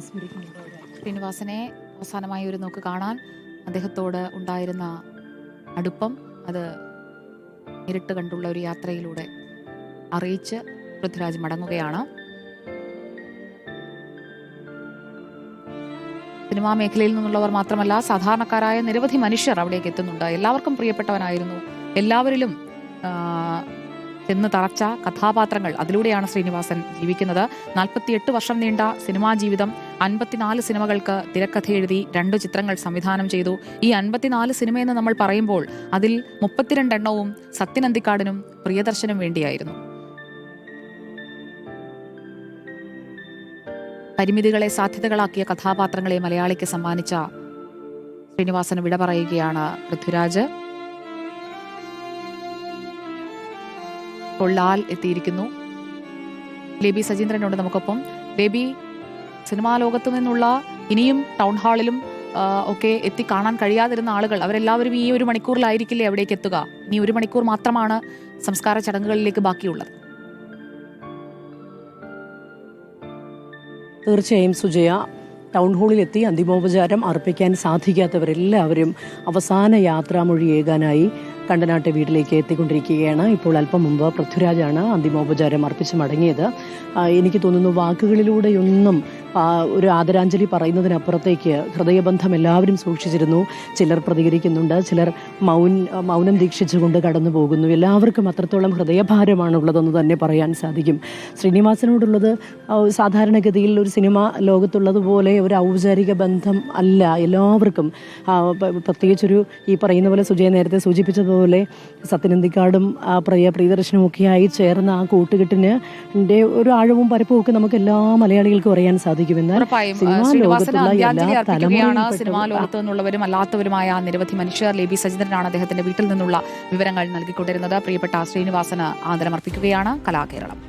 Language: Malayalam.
ശ്രീനിവാസനെ അവസാനമായി ഒരു നോക്ക് കാണാൻ അദ്ദേഹത്തോട് ഉണ്ടായിരുന്ന അടുപ്പം അത് നേരിട്ട് കണ്ടുള്ള ഒരു യാത്രയിലൂടെ അറിയിച്ച് പൃഥ്വിരാജ് മടങ്ങുകയാണ്. സിനിമാ മേഖലയിൽ നിന്നുള്ളവർ മാത്രമല്ല, സാധാരണക്കാരായ നിരവധി മനുഷ്യർ അവിടേക്ക് എത്തുന്നുണ്ട്. എല്ലാവർക്കും പ്രിയപ്പെട്ടവനായിരുന്നു. എല്ലാവരിലും ചെന്ന് തറച്ച കഥാപാത്രങ്ങൾ, അതിലൂടെയാണ് ശ്രീനിവാസൻ ജീവിക്കുന്നത്. 48 വർഷം നീണ്ട സിനിമാ ജീവിതം, 54 സിനിമകൾക്ക് തിരക്കഥ എഴുതി, 2 ചിത്രങ്ങൾ സംവിധാനം ചെയ്തു. ഈ 54 സിനിമയെന്ന് നമ്മൾ പറയുമ്പോൾ അതിൽ 32 എണ്ണവും സത്യൻ അന്തിക്കാടിനും പ്രിയദർശനും വേണ്ടിയായിരുന്നു. പരിമിതികളെ സാധ്യതകളാക്കിയ കഥാപാത്രങ്ങളെ മലയാളിക്ക് സമ്മാനിച്ച ശ്രീനിവാസന് വിട പറയുകയാണ് പൃഥ്വിരാജ്. ലാൽ എത്തിയിരിക്കുന്നു. ബേബി സജീന്ദ്രനോട് നമുക്കൊപ്പം. ബേബി, സിനിമാ ലോകത്തു നിന്നുള്ള ഇനിയും ടൗൺ ഹാളിലും ഒക്കെ എത്തി കാണാൻ കഴിയാതിരുന്ന ആളുകൾ അവരെല്ലാവരും ഈ 1 മണിക്കൂറിലായിരിക്കില്ലേ അവിടേക്ക് എത്തുക? ഇനി 1 മണിക്കൂർ മാത്രമാണ് സംസ്കാര ചടങ്ങുകളിലേക്ക് ബാക്കിയുള്ളത്. തീർച്ചയായും സുജയ, ടൗൺ ഹാളിലെത്തി അന്തിമോപചാരം അർപ്പിക്കാൻ സാധിക്കാത്തവരെല്ലാവരും അവസാന യാത്രാമൊഴിയേകാനായി കണ്ടനാട്ടെ വീട്ടിലേക്ക് എത്തിക്കൊണ്ടിരിക്കുകയാണ്. ഇപ്പോൾ അല്പം മുമ്പ് പൃഥ്വിരാജാണ് അന്തിമോപചാരം അർപ്പിച്ച് മടങ്ങിയത്. എനിക്ക് തോന്നുന്നു വാക്കുകളിലൂടെയൊന്നും ഒരു ആദരാഞ്ജലി പറയുന്നതിനപ്പുറത്തേക്ക് ഹൃദയബന്ധം എല്ലാവരും സൂക്ഷിച്ചിരുന്നു. ചിലർ പ്രതികരിക്കുന്നുണ്ട്, ചിലർ മൗനം ദീക്ഷിച്ചുകൊണ്ട് കടന്നു പോകുന്നു. എല്ലാവർക്കും അത്രത്തോളം ഹൃദയഭാരമാണുള്ളതെന്ന് തന്നെ പറയാൻ സാധിക്കും. ശ്രീനിവാസനോടുള്ളത് സാധാരണഗതിയിൽ ഒരു സിനിമ ലോകത്തുള്ളതുപോലെ ഒരു ഔപചാരിക ബന്ധം അല്ല. എല്ലാവർക്കും പ്രത്യേകിച്ചൊരു ഈ പറയുന്ന പോലെ സുജയ നേരത്തെ സൂചിപ്പിച്ചതുപോലെ സത്യൻ അന്തിക്കാടും പ്രിയദർശനും ഒക്കെയായി ചേർന്ന ആ കൂട്ടുകെട്ടിന് ഒരു ആഴവും പരപ്പും ഒക്കെ നമുക്ക് എല്ലാ മലയാളികൾക്കും അറിയാൻ സാധിക്കും. സിനിമാ ലോകത്ത് നിന്നുള്ളവരും അല്ലാത്തവരുമായ നിരവധി മനുഷ്യർ. ബേബി സജീന്ദ്രനാണ് അദ്ദേഹത്തിന്റെ വീട്ടിൽ നിന്നുള്ള വിവരങ്ങൾ നൽകിക്കൊണ്ടിരുന്നത്. പ്രിയപ്പെട്ട ശ്രീനിവാസന് ആദരമർപ്പിക്കുകയാണ് കലാകേരളം.